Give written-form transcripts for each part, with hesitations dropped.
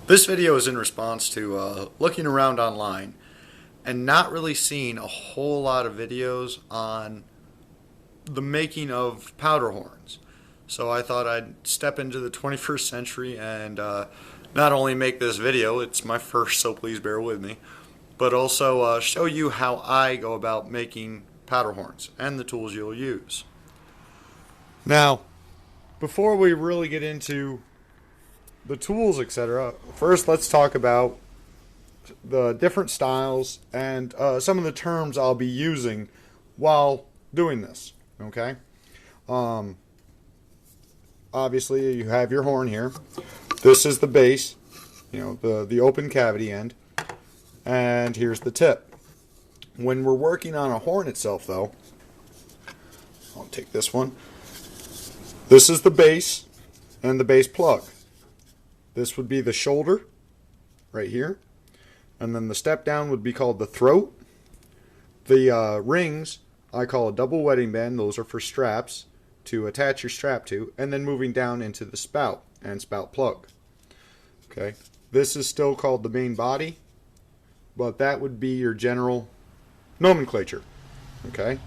This video is in response to looking around online and not really seeing a whole lot of videos on the making of powder horns. So I thought I'd step into the 21st century and not only make this video, it's my first, so please bear with me, but also show you how I go about making powder horns and the tools you'll use. Now, before we really get into the tools, etc., first let's talk about the different styles and some of the terms I'll be using while doing this. Okay, obviously you have your horn here. This is the base, the open cavity end, and here's the tip. When we're working on a horn itself, though, I'll take this one. This is the base and the base plug. This would be the shoulder right here, and then the step down would be called the throat. The rings I call a double wedding band. Those are for straps to attach your strap to, and then moving down into the spout and spout plug. Okay, this is still called the main body, but that would be your general nomenclature. Okay,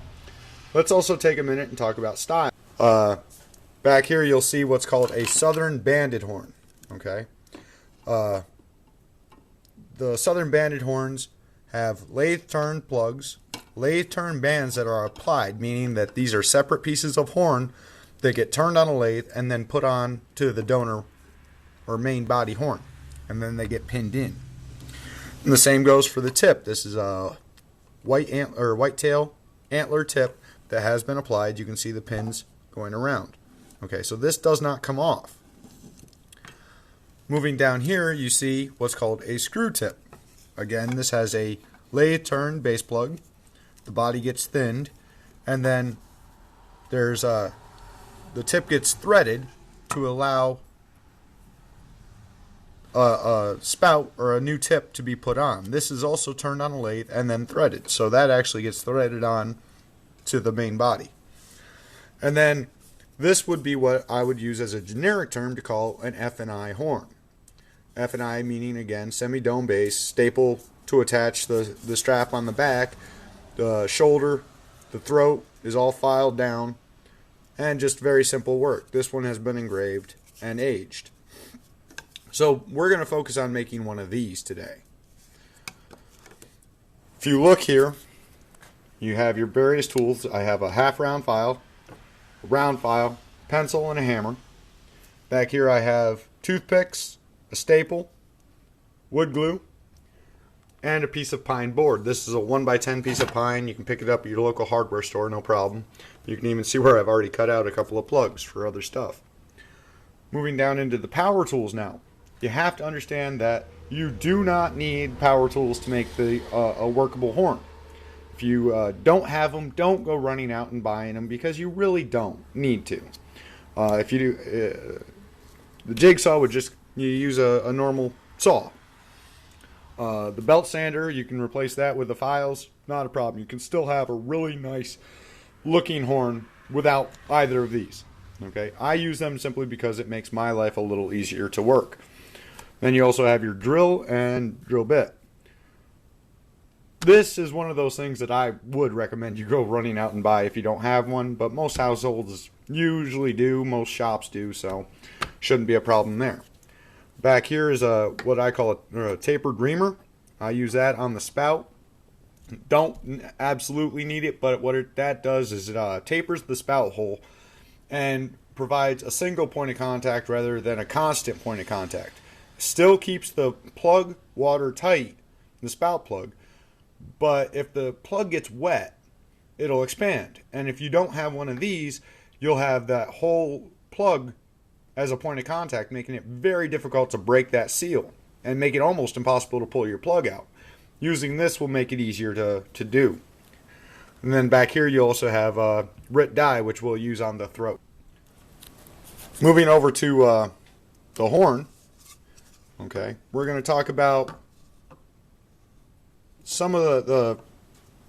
let's also take a minute and talk about style. Back here you'll see what's called a southern banded horn. Okay, the southern banded horns have lathe turned plugs, lathe turned bands that are applied, meaning that these are separate pieces of horn that get turned on a lathe and then put on to the donor or main body horn, and then they get pinned in. And the same goes for the tip. This is a whitetail antler tip that has been applied. You can see the pins going around. Okay, so this does not come off. Moving down here, you see what's called a screw tip. Again, this has a lathe turned base plug. The body gets thinned, and then there's the tip gets threaded to allow a spout or a new tip to be put on. This is also turned on a lathe and then threaded, so that actually gets threaded on to the main body. And then this would be what I would use as a generic term to call an F&I horn. F&I meaning, again, semi-dome base, staple to attach the strap on the back, the shoulder, the throat is all filed down, and just very simple work. This one has been engraved and aged. So we're going to focus on making one of these today. If you look here, you have your various tools. I have a half round file, a round file, pencil, and a hammer. Back here I have toothpicks, a staple, wood glue, and a piece of pine board. This is a 1x10 piece of pine. You can pick it up at your local hardware store, no problem. You can even see where I've already cut out a couple of plugs for other stuff. Moving down into the power tools now. You have to understand that you do not need power tools to make a workable horn. If you don't have them, don't go running out and buying them, because you really don't need to. If you do, the jigsaw would just, you use a normal saw. The belt sander, you can replace that with the files, not a problem. You can still have a really nice looking horn without either of these. Okay, I use them simply because it makes my life a little easier to work. Then you also have your drill and drill bit. This is one of those things that I would recommend you go running out and buy if you don't have one, but most households usually do, most shops do, so shouldn't be a problem there. Back here is what I call a tapered reamer. I use that on the spout. Don't absolutely need it, but that does is it tapers the spout hole and provides a single point of contact rather than a constant point of contact. Still keeps the plug watertight, the spout plug, but if the plug gets wet, it'll expand. And if you don't have one of these, you'll have that whole plug as a point of contact, making it very difficult to break that seal and make it almost impossible to pull your plug out. Using this will make it easier to do. And then back here you also have Rit die, which we'll use on the throat. Moving over to the horn, okay, we're going to talk about some of the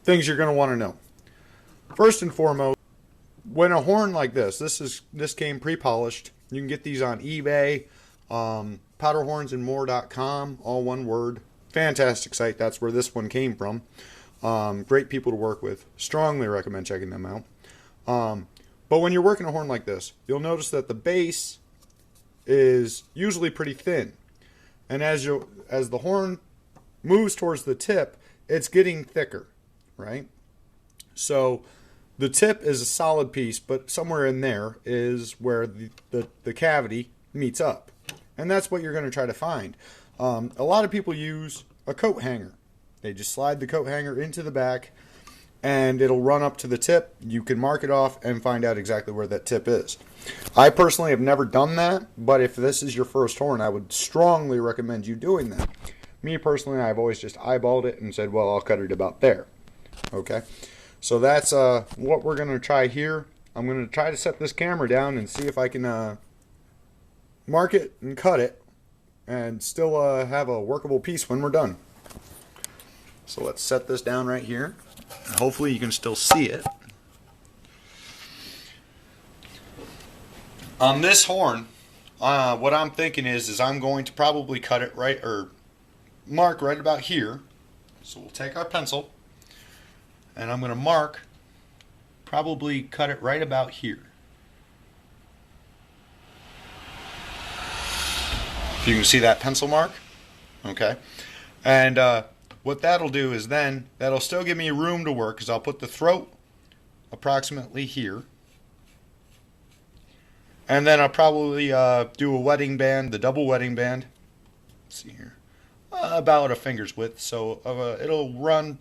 things you're going to want to know. First and foremost, when a horn like this came pre-polished. You can get these on eBay, PowderHornsandMore.com, all one word. Fantastic site. That's where this one came from. Great people to work with. Strongly recommend checking them out. But when you're working a horn like this, you'll notice that the base is usually pretty thin. And as the horn moves towards the tip, it's getting thicker, right? So the tip is a solid piece, but somewhere in there is where the cavity meets up. And that's what you're going to try to find. A lot of people use a coat hanger. They just slide the coat hanger into the back and it'll run up to the tip. You can mark it off and find out exactly where that tip is. I personally have never done that, but if this is your first horn, I would strongly recommend you doing that. Me personally, I've always just eyeballed it and said, well, I'll cut it about there. Okay, so that's what we're going to try here. I'm going to try to set this camera down and see if I can mark it and cut it and still have a workable piece when we're done. So let's set this down right here. Hopefully you can still see it. On this horn, what I'm thinking is I'm going to probably cut it right, or mark right about here. So we'll take our pencil and I'm going to mark, probably cut it right about here. If you can see that pencil mark, okay. And what that'll do is then that'll still give me room to work, because I'll put the throat approximately here, and then I'll probably do a wedding band, the double wedding band. Let's see here, about a finger's width, so it'll run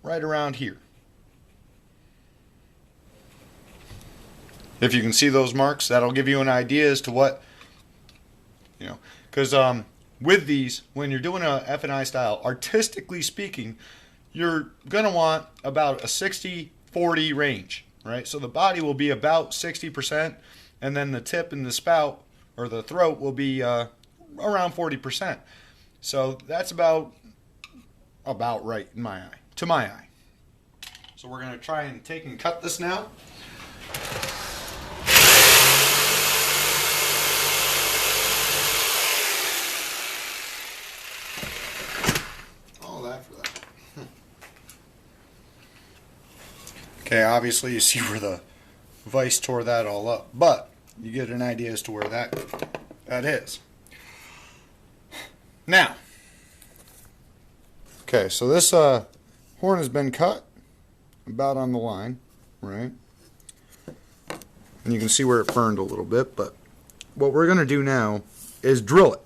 right around here. If you can see those marks, that'll give you an idea as to what, you know, because with these, when you're doing a F&I style, artistically speaking, you're going to want about a 60-40 range, right? So the body will be about 60%, and then the tip and the spout, or the throat, will be around 40%. So that's about right in my eye, to my eye. So we're going to try and take and cut this now. Okay, obviously you see where the vise tore that all up, but you get an idea as to where that is. Now, okay, so this horn has been cut about on the line, right? And you can see where it burned a little bit, but what we're going to do now is drill it.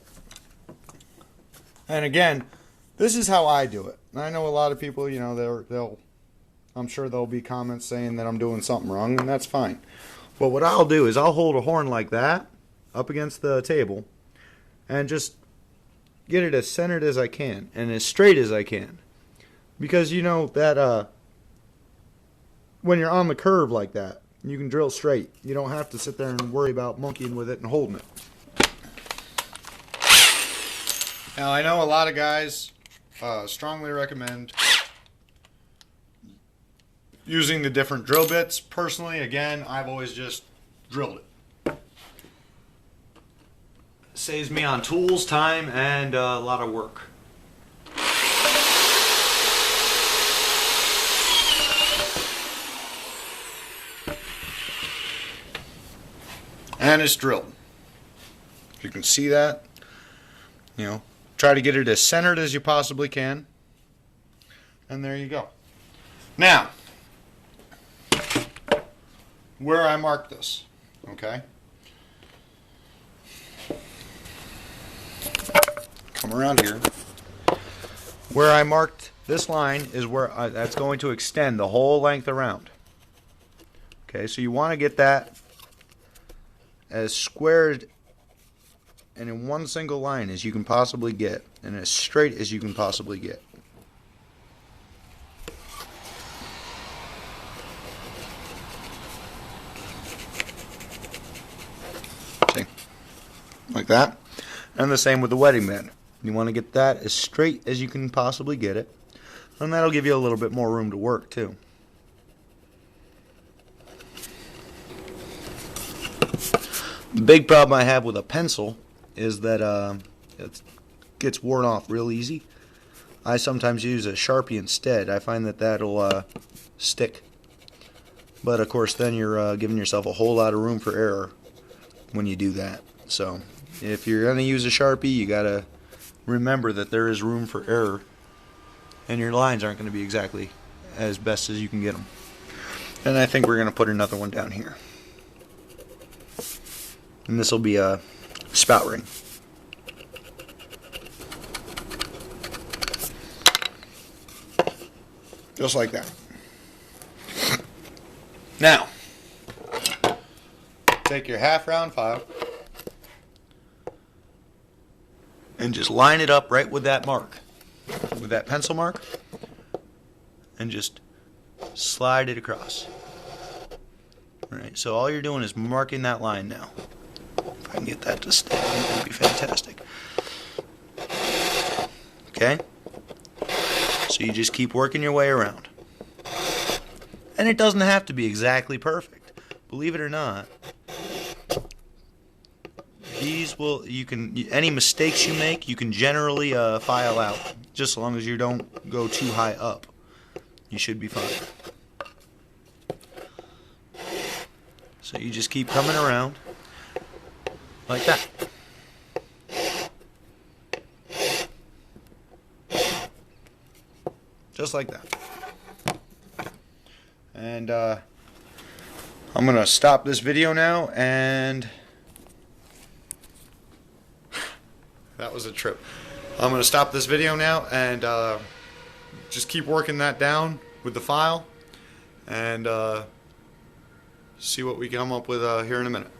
And again, this is how I do it. And I know a lot of people, you know, I'm sure there'll be comments saying that I'm doing something wrong, and that's fine. But what I'll do is I'll hold a horn like that up against the table and just get it as centered as I can and as straight as I can. Because you know that when you're on the curve like that, you can drill straight. You don't have to sit there and worry about monkeying with it and holding it. Now, I know a lot of guys strongly recommend using the different drill bits. Personally, again, I've always just drilled it. Saves me on tools, time, and a lot of work. And it's drilled. If you can see that, you know, try to get it as centered as you possibly can. And there you go. Now, where I mark this, okay? Come around here. Where I marked this line is where that's going to extend the whole length around. Okay, so you want to get that as squared and in one single line as you can possibly get, and as straight as you can possibly get. See? Like that. And the same with the wedding band. You want to get that as straight as you can possibly get it, and that'll give you a little bit more room to work too. The big problem I have with a pencil is that it gets worn off real easy. I sometimes use a Sharpie instead. I find that that'll stick. But of course then you're giving yourself a whole lot of room for error when you do that. So if you're going to use a Sharpie, you got to remember that there is room for error, and your lines aren't going to be exactly as best as you can get them. And I think we're going to put another one down here. And this will be a spout ring. Just like that. Now, take your half round file and just line it up right with that mark, with that pencil mark, and just slide it across. Alright, so all you're doing is marking that line now. If I can get that to stay, that would be fantastic. Okay? So you just keep working your way around. And it doesn't have to be exactly perfect. Believe it or not, any mistakes you make, you can generally file out. Just as long as you don't go too high up, you should be fine. So you just keep coming around like that. Just like that. And I'm going to stop this video now, and that was a trip. I'm going to stop this video now and just keep working that down with the file and see what we come up with here in a minute.